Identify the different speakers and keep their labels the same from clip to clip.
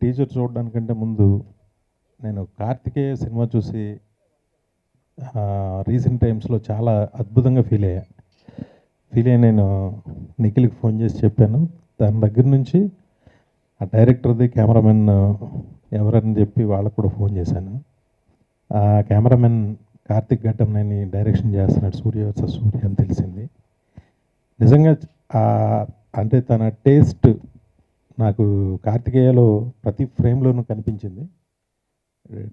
Speaker 1: Teaser చూడడానికంటే ముందు నేను Karthikeya cinema చూసి రీసెంట్ టైమ్స్లో చాలా అద్భుతంగా ఫీల్ అయ్యి నేను నిఖిల్కి ఫోన్ చేసి చెప్పాను. దాని దగ్గర నుంచి ఆ డైరెక్టర్ది కెమెరామెన్ ఎవరని చెప్పి వాళ్ళకు కూడా ఫోన్ చేశాను. ఆ కెమెరామెన్ కార్తిక్ ఘట్టంనేని డైరెక్షన్ చేస్తున్నాడు, సూర్య వర్సెస్ సూర్య అని తెలిసింది. నిజంగా అంటే తన టేస్ట్ నాకు కార్తికేయలో ప్రతి ఫ్రేమ్లోనూ కనిపించింది.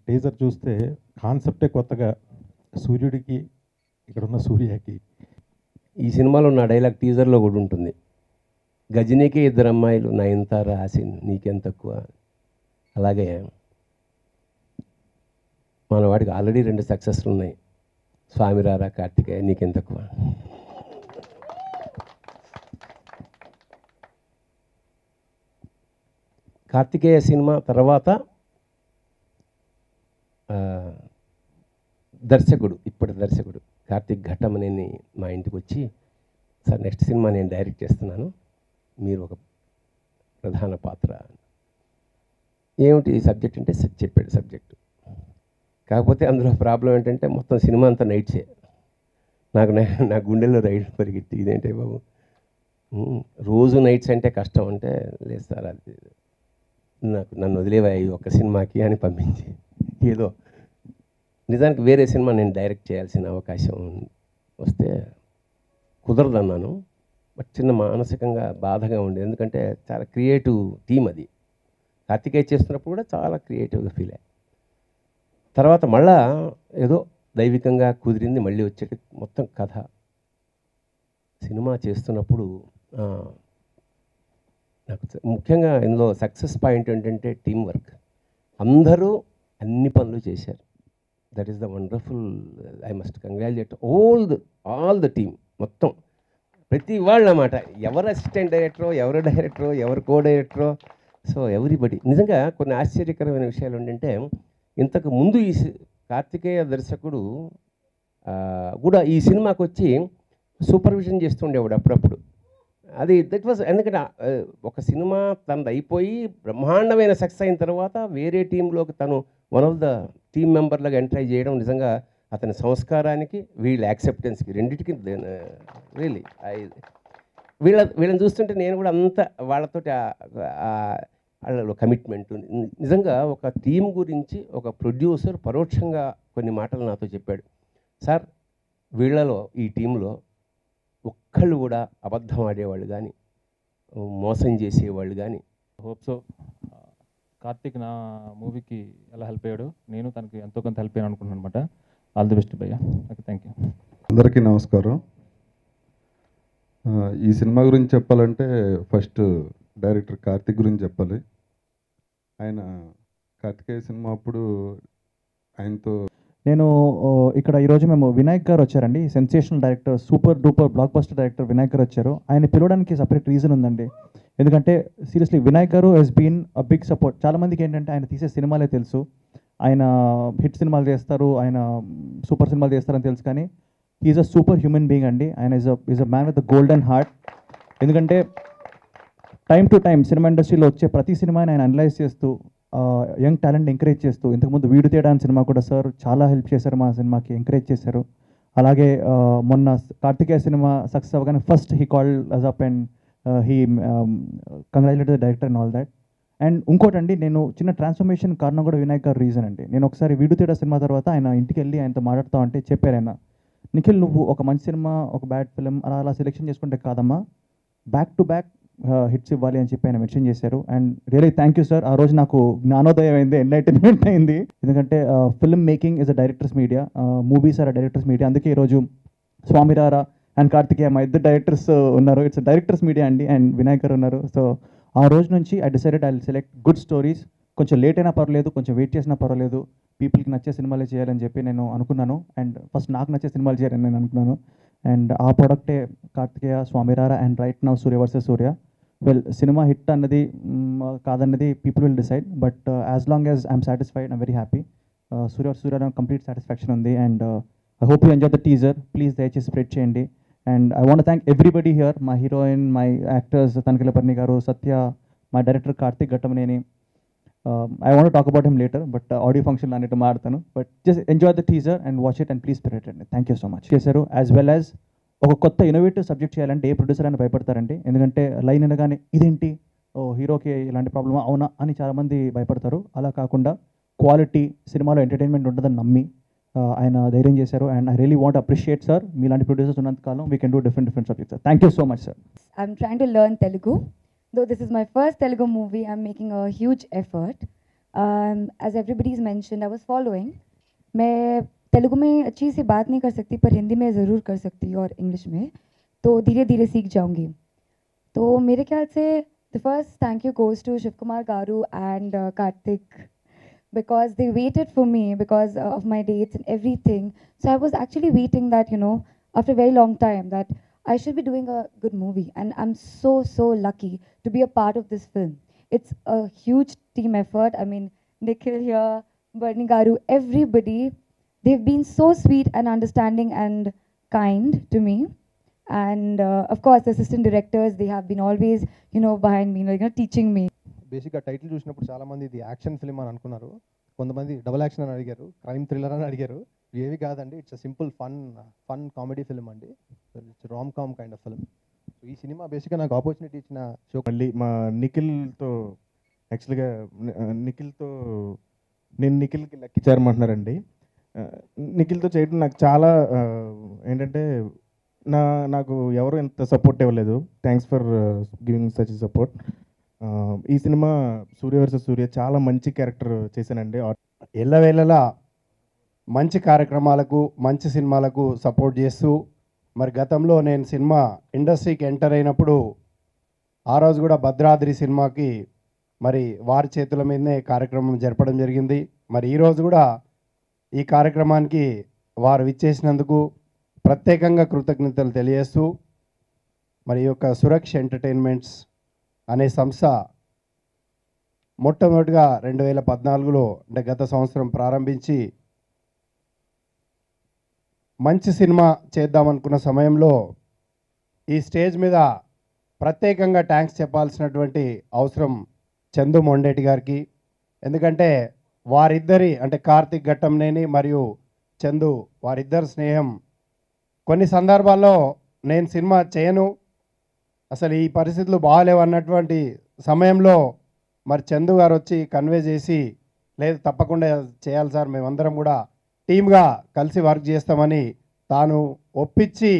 Speaker 1: టీజర్ చూస్తే కాన్సెప్టే కొత్తగా, సూర్యుడికి ఇక్కడున్న సూర్యకి.
Speaker 2: ఈ సినిమాలో నా డైలాగ్ టీజర్లో కూడా ఉంటుంది. గజనీకే 2 అమ్మాయిలు, నయనతార, హాసిన్, నీకేం తక్కువ. అలాగే మన వాడికి ఆల్రెడీ 2 సక్సెస్లు ఉన్నాయి, స్వామిరారా, కార్తికేయ, నీకేం తక్కువ. కార్తికేయ సినిమా తర్వాత ఇప్పటి దర్శకుడు కార్తిక్ ఘట్టమనేని మా ఇంటికి వచ్చి, సార్ నెక్స్ట్ సినిమా నేను డైరెక్ట్ చేస్తున్నాను, మీరు ఒక ప్రధాన పాత్ర. ఏమిటి ఈ సబ్జెక్ట్ అంటే చెప్పాడు సబ్జెక్టు. కాకపోతే అందులో ప్రాబ్లం ఏంటంటే మొత్తం సినిమా అంతా నైట్సే. నా గుండెల్లో రైడ్ పరిగెత్తి, ఇదేంటే బాబు రోజు నైట్స్ అంటే కష్టం అంటే, లేదు సార్ అది నన్ను వదిలేవా ఈ ఒక్క సినిమాకి అని పంపించి, ఏదో నిజానికి వేరే సినిమా నేను డైరెక్ట్ చేయాల్సిన అవకాశం వస్తే కుదరదన్నాను. బట్ చిన్న మానసికంగా బాధగా ఉండేది, ఎందుకంటే చాలా క్రియేటివ్ టీం అది. కార్తికేయ చేస్తున్నప్పుడు కూడా చాలా క్రియేటివ్గా ఫీల్ అయ్యాయి. తర్వాత మళ్ళా ఏదో దైవికంగా కుదిరింది, మళ్ళీ వచ్చేటి మొత్తం కథ. సినిమా చేస్తున్నప్పుడు నాకు ముఖ్యంగా ఇందులో సక్సెస్ పాయింట్ ఏంటంటే టీం వర్క్. అందరూ అన్ని పనులు చేశారు. That is the wonderful. I must congratulate all the team మొత్తం, ప్రతి వాళ్ళు అన్నమాట. ఎవరు అసిస్టెంట్ డైరెక్టరో, ఎవరు కో డైరెక్టరో, సో ఎవ్రీబడి. నిజంగా కొన్ని ఆశ్చర్యకరమైన విషయాలు ఏంటంటే, ఇంతకు ముందు ఈ కార్తికేయ దర్శకుడు కూడా ఈ సినిమాకి వచ్చి సూపర్విజన్ చేస్తుండేవాడు అప్పుడప్పుడు. అది దట్ వాజ్, ఎందుకంటే ఒక సినిమా తనది అయిపోయి బ్రహ్మాండమైన సక్సెస్ అయిన తర్వాత వేరే టీంలోకి తను వన్ ఆఫ్ ద టీమ్ మెంబర్లుగా ఎంటర్ చేయడం నిజంగా అతని సంస్కారానికి, వీళ్ళ యాక్సెప్టెన్స్కి, రెండింటికి రియలీ వీళ్ళని చూస్తుంటే నేను కూడా అంత వాళ్ళతోటి వాళ్ళలో కమిట్మెంట్. నిజంగా ఒక టీం గురించి ఒక ప్రొడ్యూసర్ పరోక్షంగా కొన్ని మాటలు నాతో చెప్పాడు. సార్, వీళ్ళలో ఈ టీంలో ఒక్కళ్ళు కూడా అబద్ధం ఆడేవాళ్ళు కానీ, మోసం చేసేవాళ్ళు కానీ.
Speaker 3: హోప్ సో కార్తిక్ నా మూవీకి ఎలా హెల్ప్ అయ్యాడు, నేను తనకి ఎంతో కొంత హెల్ప్ అయ్యాను అనుకుంటున్నాను అనమాట. ఆల్ ది బెస్ట్ భయ్య. Okay, thank you.
Speaker 4: అందరికీ నమస్కారం. ఈ సినిమా గురించి చెప్పాలంటే ఫస్ట్ డైరెక్టర్ కార్తిక్ గురించి చెప్పాలి. ఆయన కార్తికేయ సినిమా అప్పుడు ఆయనతో
Speaker 5: నేను ఇక్కడ ఈరోజు మేము వినాయక్ గారు వచ్చారండి, sensational director, super duper block buster director Vinayak గారు వచ్చారు. ఆయన పిలవడానికి సపరేట్ రీజన్ ఉందండి. ఎందుకంటే seriously Vinayak garu he's been a big support. చాలామందికి ఏంటంటే ఆయన తీసే సినిమాలే తెలుసు, ఆయన హిట్ సినిమాలు చేస్తారు, ఆయన సూపర్ సినిమాలు చేస్తారని తెలుసు, కానీ he's a super human being అండి. ఆయన is a man with a golden heart. ఎందుకంటే టైం టు టైం సినిమా ఇండస్ట్రీలో వచ్చే ప్రతి సినిమాని ఆయన అనలైజ్ చేస్తూ, యంగ్ టాలెంట్ ఎంకరేజ్ చేస్తూ, ఇంతకుముందు వీడు తేడాని సినిమా కూడా సార్ చాలా హెల్ప్ చేశారు, మా సినిమాకి ఎంకరేజ్ చేశారు. అలాగే మొన్న కార్తికేయ సినిమా సక్సెస్ అవ్వగానే first he called us up and he congratulated the director and all that. And ఇంకోటండి, నేను చిన్న ట్రాన్స్ఫర్మేషన్ కారణం కూడా వినాయక్ గారు రీజన్ అండి. నేను ఒకసారి వీడు తేడా సినిమా తర్వాత ఆయన ఇంటికి వెళ్ళి ఆయనతో మాట్లాడుతూ అంటే చెప్పారు ఆయన, నిఖిల్ నువ్వు ఒక మంచి సినిమా, ఒక బ్యాడ్ ఫిలిం అలా సెలెక్షన్ చేసుకుంటే కాదమ్మా, బ్యాక్ టు బ్యాక్ హిట్స్ ఇవ్వాలి అని చెప్పి ఆయన మెన్షన్ చేశారు. And really thank you sir. ఆ రోజు నాకు జ్ఞానోదయం అయింది, ఎన్లైటన్మెంట్ అయింది. ఎందుకంటే film making is a directors media, movies are a directors media. అందుకే ఈరోజు స్వామిరారా అండ్ కార్తికేయ మా ఇద్దరు డైరెక్టర్స్ ఉన్నారు. ఇట్స్ డైరెక్టర్స్ మీడియా అండి, అండ్ వినాయక్ గారు ఉన్నారు. సో ఆ రోజు నుంచి I decided I will select good stories. కొంచెం లేట్ అయినా పర్లేదు, కొంచెం వెయిట్ చేసినా పర్వాలేదు, పీపుల్కి నచ్చే సినిమాలే చేయాలని చెప్పి నేను అనుకున్నాను. అండ్ ఫస్ట్ నాకు నచ్చే సినిమాలు చేయాలని నేను అనుకున్నాను. అండ్ ఆ ప్రోడక్టే Karthikeya, Swamy Ra Ra and right now Surya versus Surya. Well, cinema hit అన్నది కాదన్నది people will decide, but as long as I'm satisfied, I'm very happy. Surya complete satisfaction ఉంది. And I hope you enjoy the teaser. Please దయచేసి స్ప్రెడ్ చేయండి. And I want thank everybody here, my heroine, my actors Tanikella Bharani గారు, Satya, my director Karthik Ghattamaneni, I want to talk about him later, but audio function అన్నిటి మాడతాను. But just enjoy the teaser and watch it and please spirit it. Thank you so much. చేశారు as well as ఒక కొత్త innovative subject చేయాలంటే ఏ producer అయినా భయపడతారండి. ఎందుకంటే line అనగానే ఇదేంటి, ఓ హీరోకి ఇలాంటి ప్రాబ్లమా అవునా అని చాలామంది భయపడతారు. అలా కాకుండా క్వాలిటీ సినిమాలో ఎంటర్టైన్మెంట్ ఉంటుందని నమ్మి ఆయన ధైర్యం చేశారు. And I really want appreciate sir, మీలాంటి ప్రొడ్యూసర్స్ ఉన్నంత కాలం we can do different subjects sir. Thank you so much sir.
Speaker 6: I'm trying to learn Telugu. Though this is my first Telugu movie, I'm making a huge effort. As everybody's mentioned, I was following. मैं तेलुगु में अच्छी सी बात नहीं कर सकती, पर हिंदी में ज़रूर कर सकती हूँ और इंग्लिश में, तो धीरे धीरे सीख जाऊँगी. तो मेरे ख्याल से the first thank you goes to Shiv Kumar Garu and Karthik, because they waited for me because of my dates and everything. So I was actually waiting that, you know, after a very long time, that I should be doing a good movie, and I'm so lucky to be a part of this film. It's a huge team effort. I mean, Nikhil here, Bernie Garu, everybody, they've been so sweet and understanding and kind to me. And of course, the assistant directors, they have been always, you know, behind me, like, you know, teaching me.
Speaker 7: బేసిక్గా title చూసినప్పుడు చాలామంది ఇది action film అని అనుకున్నారు, కొంతమంది double action అని అడిగారు, crime thriller అని అడిగారు. ఏవి కాదండి, it's simple fun comedy film అండి. It's rom com kind of film. ఈ సినిమా బేసిక్గా నాకు ఆపర్చునిటీ ఇచ్చిన షో.
Speaker 8: మళ్ళీ మా నిఖిల్తో యాక్చువల్గా నేను నిఖిల్కి లక్కీ చార్మ్ అంటున్నారండి. నిఖిల్తో చేయడం నాకు చాలా ఏంటంటే నాకు ఎవరు ఎంత సపోర్ట్ ఇవ్వలేదు. Thanks for giving such support. ఈ సినిమా సూర్య వర్సెస్ సూర్య చాలా మంచి క్యారెక్టర్ చేశానండి.
Speaker 9: ఎల్లవేళలా మంచి కార్యక్రమాలకు మంచి సినిమాలకు సపోర్ట్ చేస్తూ, మరి గతంలో నేను సినిమా ఇండస్ట్రీకి ఎంటర్ అయినప్పుడు ఆ రోజు కూడా భద్రాద్రి సినిమాకి మరి వారి చేతుల మీదనే కార్యక్రమం జరపడం జరిగింది. మరి ఈరోజు కూడా ఈ కార్యక్రమానికి వారు విచ్చేసినందుకు ప్రత్యేకంగా కృతజ్ఞతలు తెలియజేస్తూ, మరి ఈ యొక్క సురక్ష ఎంటర్టైన్మెంట్స్ అనే సంస్థ మొట్టమొదటిగా 2014లో అంటే గత సంవత్సరం ప్రారంభించి మంచి సినిమా చేద్దామనుకున్న సమయంలో ఈ స్టేజ్ మీద ప్రత్యేకంగా థ్యాంక్స్ చెప్పాల్సినటువంటి అవసరం చందు మొండేటి గారికి. ఎందుకంటే వారిద్దరి అంటే కార్తిక్ ఘట్టంనేని మరియు చందు వారిద్దరి స్నేహం కొన్ని సందర్భాల్లో నేను సినిమా చేయను, అసలు ఈ పరిస్థితులు బాగాలేవు అన్నటువంటి సమయంలో మరి చందు గారు వచ్చి కన్వే చేసి, లేదు తప్పకుండా చేయాలి సార్, మేమందరం కూడా టీమ్గా కలిసి వర్క్ చేస్తామని తాను ఒప్పించి